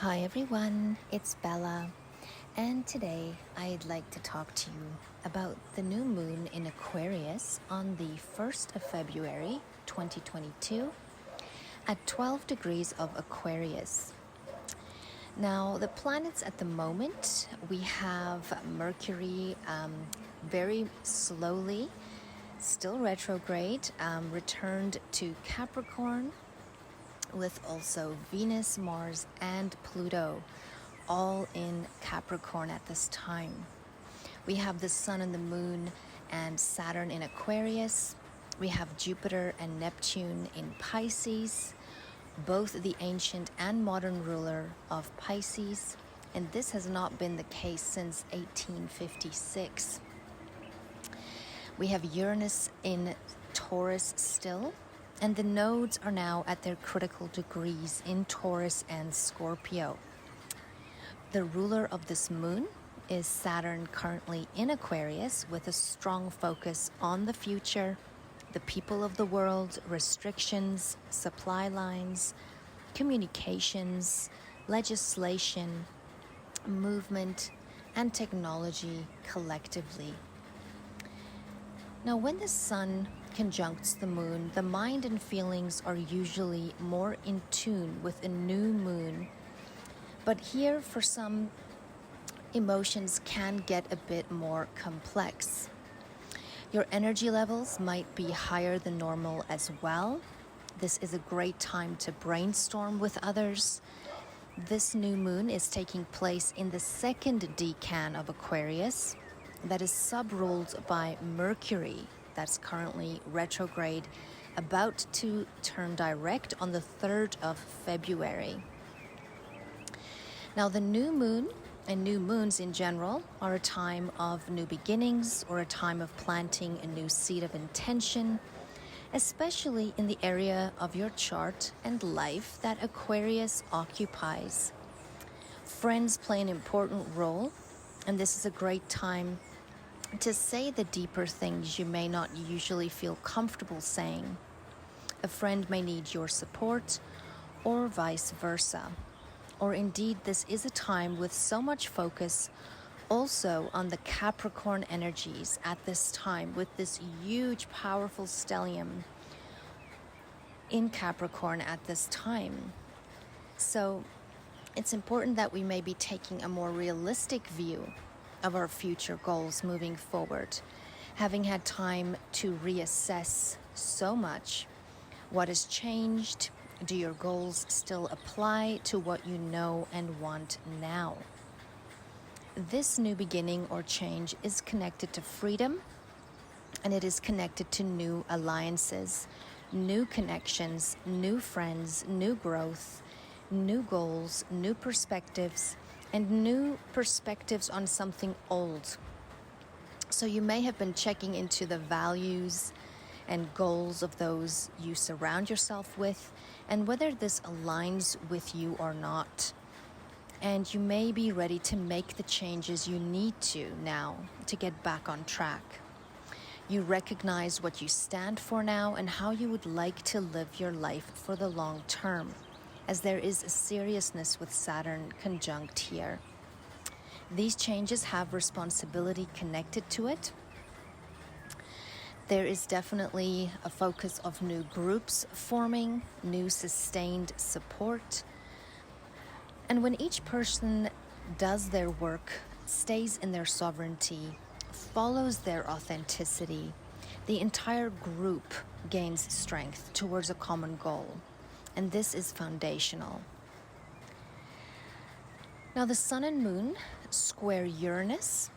Hi everyone, it's Bella, and today I'd like to talk to you about the new moon in Aquarius on the 1st of February 2022 at 12 degrees of Aquarius. Now, the planets at the moment, we have Mercury very slowly, still retrograde, returned to Capricorn, with also Venus, Mars, and Pluto all in Capricorn at this time. We have the Sun and the Moon and Saturn in Aquarius. We have Jupiter and Neptune in Pisces, both the ancient and modern ruler of Pisces, and this has not been the case since 1856. We have Uranus in Taurus still, and the nodes are now at their critical degrees in Taurus and Scorpio. The ruler of this moon is Saturn, currently in Aquarius, with a strong focus on the future, the people of the world, restrictions, supply lines, communications, legislation, movement, and technology collectively. Now, when the sun conjuncts the moon, the mind and feelings are usually more in tune with a new moon. But here, for some, emotions can get a bit more complex. Your energy levels might be higher than normal as well. This is a great time to brainstorm with others. This new moon is taking place in the second decan of Aquarius, that is sub-ruled by Mercury, that's currently retrograde, about to turn direct on the 3rd of February. Now, the new moon and new moons in general are a time of new beginnings or a time of planting a new seed of intention, especially in the area of your chart and life that Aquarius occupies. Friends play an important role, and this is a great time to say the deeper things you may not usually feel comfortable saying. A friend may need your support, or vice versa. Or indeed, this is a time with so much focus also on the Capricorn energies at this time, with this huge, powerful stellium in Capricorn at this time. So it's important that we may be taking a more realistic view of our future goals moving forward, having had time to reassess so much. What has changed? Do your goals still apply to what you know and want now? This new beginning or change is connected to freedom, and it is connected to new alliances, new connections, new friends, new growth, new goals, new perspectives, and new perspectives on something old. So you may have been checking into the values and goals of those you surround yourself with, and whether this aligns with you or not. And you may be ready to make the changes you need to now to get back on track. You recognize what you stand for now and how you would like to live your life for the long term, as there is a seriousness with Saturn conjunct here. These changes have responsibility connected to it. There is definitely a focus of new groups forming, new sustained support. And when each person does their work, stays in their sovereignty, follows their authenticity, the entire group gains strength towards a common goal. And this is foundational. Now, the Sun and Moon square Uranus,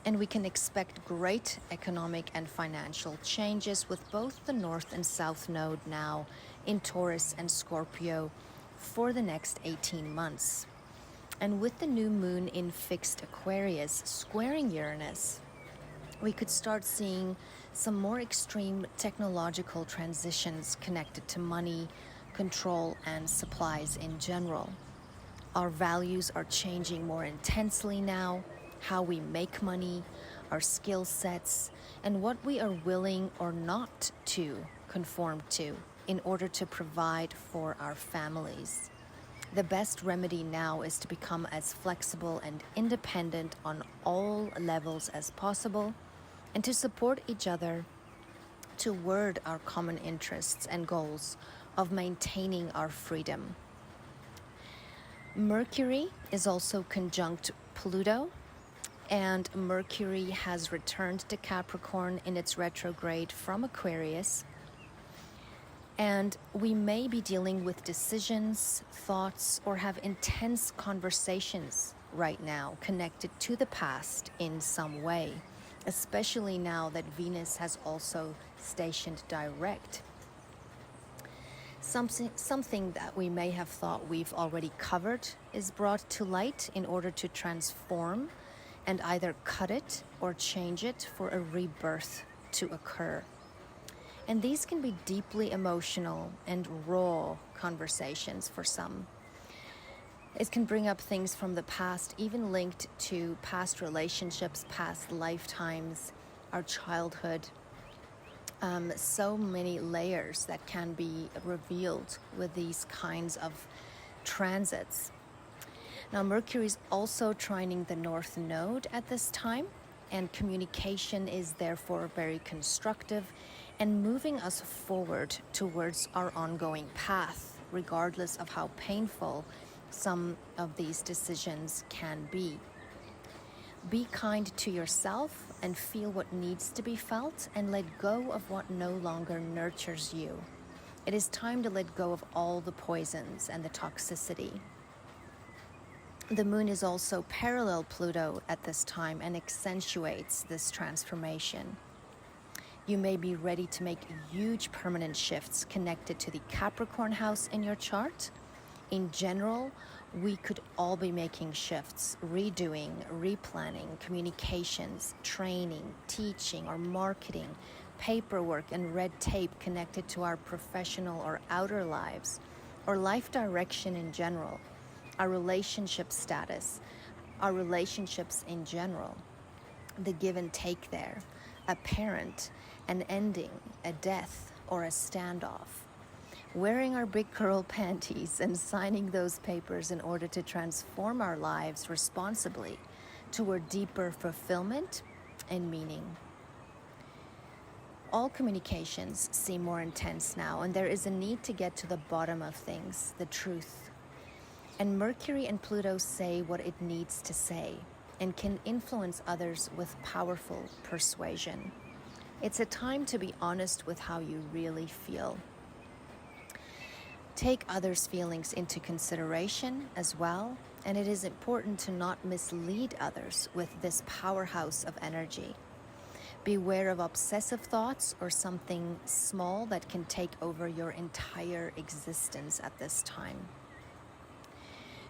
and we can expect great economic and financial changes with both the North and South Node now in Taurus and Scorpio for the next 18 months. And with the new moon in fixed Aquarius squaring Uranus, we could start seeing some more extreme technological transitions connected to money, control, and supplies in general. Our values are changing more intensely now, how we make money, our skill sets, and what we are willing or not to conform to in order to provide for our families. The best remedy now is to become as flexible and independent on all levels as possible, and to support each other toward our common interests and goals of maintaining our freedom. Mercury is also conjunct Pluto, and Mercury has returned to Capricorn in its retrograde from Aquarius. And we may be dealing with decisions, thoughts, or have intense conversations right now connected to the past in some way, especially now that Venus has also stationed direct. Something that we may have thought we've already covered is brought to light in order to transform and either cut it or change it for a rebirth to occur. And these can be deeply emotional and raw conversations for some. It can bring up things from the past, even linked to past relationships, past lifetimes, our childhood. So many layers that can be revealed with these kinds of transits. Now, Mercury is also trining the North Node at this time, and communication is therefore very constructive and moving us forward towards our ongoing path, regardless of how painful some of these decisions can be. Be kind to yourself and feel what needs to be felt, and let go of what no longer nurtures you. It is time to let go of all the poisons and the toxicity. The moon is also parallel Pluto at this time and accentuates this transformation. You may be ready to make huge permanent shifts connected to the Capricorn house in your chart. In general, we could all be making shifts, redoing, replanning, communications, training, teaching, or marketing, paperwork and red tape connected to our professional or outer lives, or life direction in general, our relationship status, our relationships in general, the give and take there, a parent, an ending, a death, or a standoff. Wearing our big curl panties and signing those papers in order to transform our lives responsibly toward deeper fulfillment and meaning. All communications seem more intense now, and there is a need to get to the bottom of things, the truth. And Mercury and Pluto say what it needs to say and can influence others with powerful persuasion. It's a time to be honest with how you really feel. Take others' feelings into consideration as well, and it is important to not mislead others with this powerhouse of energy. Beware of obsessive thoughts or something small that can take over your entire existence at this time.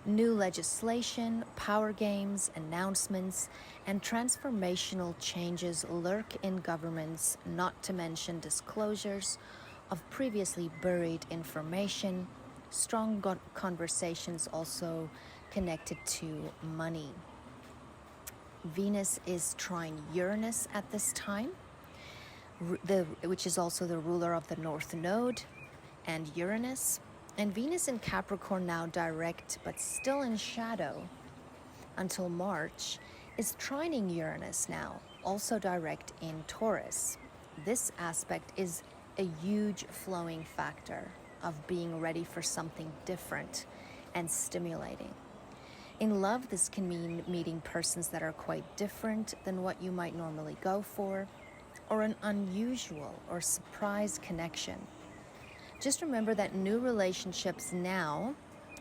New legislation, power games, announcements, and transformational changes lurk in governments, not to mention disclosures of previously buried information, strong conversations also connected to money. Venus is trine Uranus at this time, which is also the ruler of the North Node and Uranus. And Venus in Capricorn, now direct but still in shadow until March, is trining Uranus now, also direct in Taurus. This aspect is a huge flowing factor of being ready for something different and stimulating. In love, this can mean meeting persons that are quite different than what you might normally go for, or an unusual or surprise connection. Just remember that new relationships now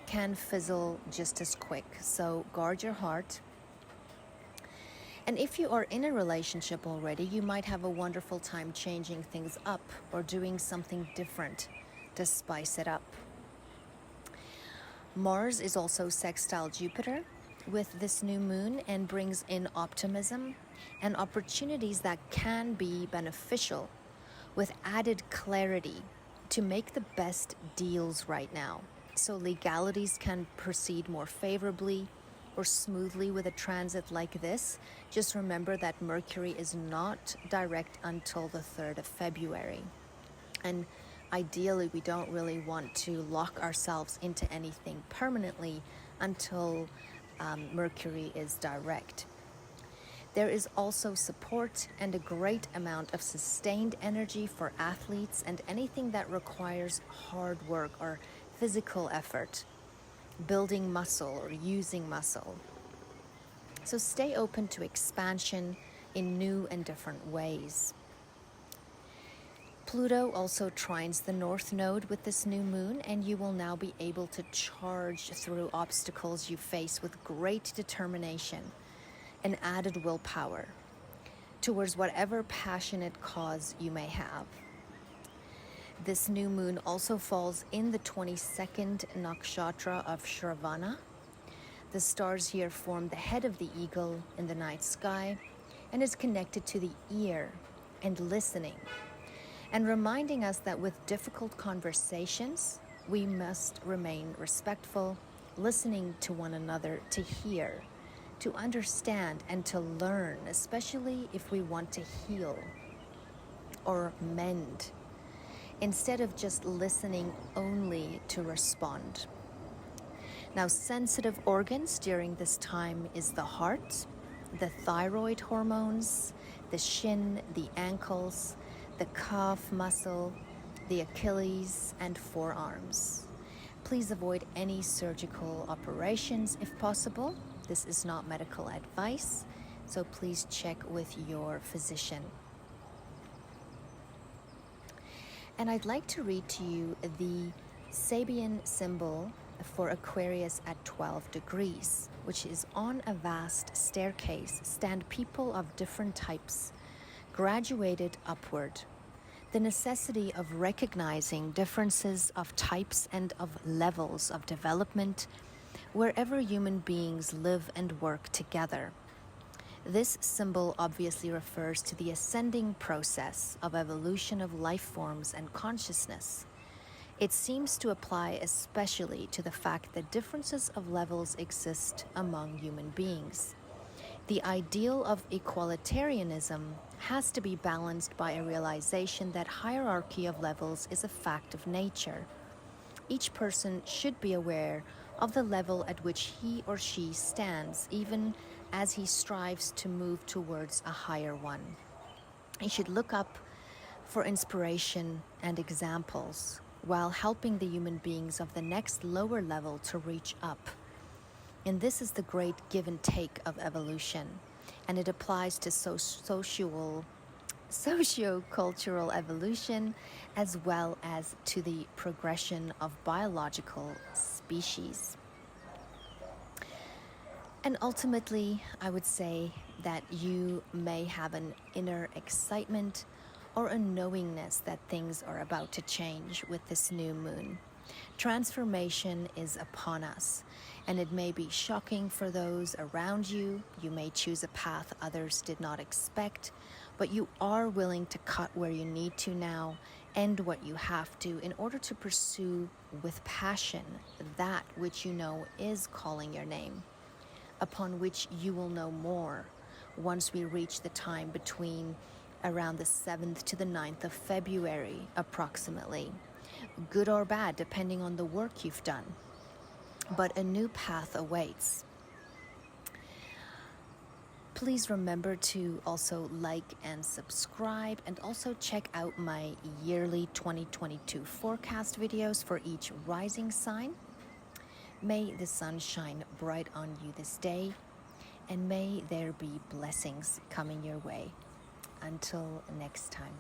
can fizzle just as quick, so guard your heart. And if you are in a relationship already, you might have a wonderful time changing things up or doing something different to spice it up. Mars is also sextile Jupiter with this new moon and brings in optimism and opportunities that can be beneficial with added clarity to make the best deals right now. So legalities can proceed more favorably or smoothly with a transit like this. Just remember that Mercury is not direct until the 3rd of February. And ideally, we don't really want to lock ourselves into anything permanently until Mercury is direct. There is also support and a great amount of sustained energy for athletes and anything that requires hard work or physical effort, building muscle or using muscle. So stay open to expansion in new and different ways. Pluto also trines the North Node with this new moon, and you will now be able to charge through obstacles you face with great determination and added willpower towards whatever passionate cause you may have. This new moon also falls in the 22nd nakshatra of Shravana. The stars here form the head of the eagle in the night sky and is connected to the ear and listening, and reminding us that with difficult conversations, we must remain respectful, listening to one another to hear, to understand, and to learn, especially if we want to heal or mend, instead of just listening only to respond. Now, sensitive organs during this time is the heart, the thyroid hormones, the shin, the ankles, the calf muscle, the Achilles, and forearms. Please avoid any surgical operations if possible. This is not medical advice, so please check with your physician. And I'd like to read to you the Sabian symbol for Aquarius at 12 degrees, which is: on a vast staircase stand people of different types, graduated upward. The necessity of recognizing differences of types and of levels of development wherever human beings live and work together. This symbol obviously refers to the ascending process of evolution of life forms and consciousness. It seems to apply especially to the fact that differences of levels exist among human beings. The ideal of equalitarianism has to be balanced by a realization that hierarchy of levels is a fact of nature. Each person should be aware of the level at which he or she stands, even as he strives to move towards a higher one. He should look up for inspiration and examples while helping the human beings of the next lower level to reach up. And this is the great give and take of evolution, and it applies to socio-cultural evolution as well as to the progression of biological species. And ultimately, I would say that you may have an inner excitement or a knowingness that things are about to change with this new moon. Transformation is upon us, and it may be shocking for those around you. You may choose a path others did not expect, but you are willing to cut where you need to now, end what you have to, in order to pursue with passion that which you know is calling your name, upon which you will know more once we reach the time between around the 7th to the 9th of February, approximately. Good or bad, depending on the work you've done. But a new path awaits. Please remember to also like and subscribe, and also check out my yearly 2022 forecast videos for each rising sign. May the sun shine bright on you this day, and may there be blessings coming your way. Until next time.